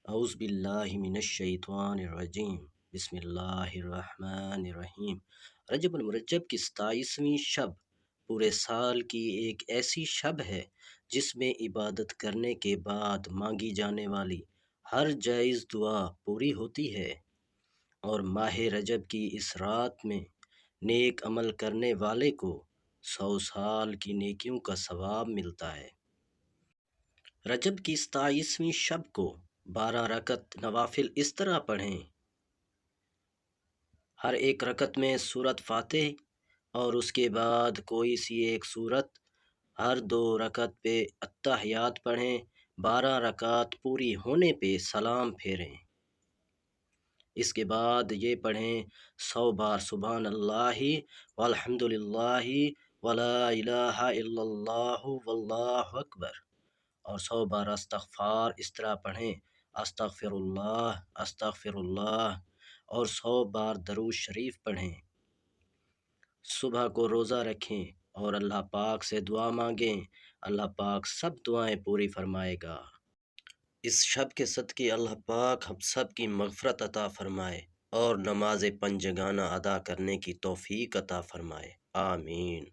اعوذ باللہ من الشیطان الرجیم، بسم اللہ الرحمن الرحیم۔ رجب المرجب کی 27ویں شب پورے سال کی ایک ایسی شب ہے جس میں عبادت کرنے کے بعد مانگی جانے والی ہر جائز دعا پوری ہوتی ہے، اور ماہ رجب کی اس رات میں نیک عمل کرنے والے کو 100 سال کی نیکیوں کا ثواب ملتا ہے۔ رجب کی 27ویں شب کو 12 رکعت نوافل اس طرح پڑھیں، ہر ایک رکعت میں سورۃ فاتح اور اس کے بعد کوئی سی ایک سورت، ہر 2 رکعت پہ اتحیات پڑھیں، 12 رکعت پوری ہونے پہ سلام پھیریں۔ اس کے بعد یہ پڑھیں 100 بار سبحان اللہ والحمد للہ ولا الہ الا اللہ واللہ اکبر، اور 100 بار استغفار اس طرح پڑھیں استغفر اللہ، اور 100 بار درود شریف پڑھیں۔ صبح کو روزہ رکھیں اور اللہ پاک سے دعا مانگیں، اللہ پاک سب دعائیں پوری فرمائے گا۔ اس شب کے صدقے اللہ پاک ہم سب کی مغفرت عطا فرمائے اور نماز پنجگانہ ادا کرنے کی توفیق عطا فرمائے، آمین۔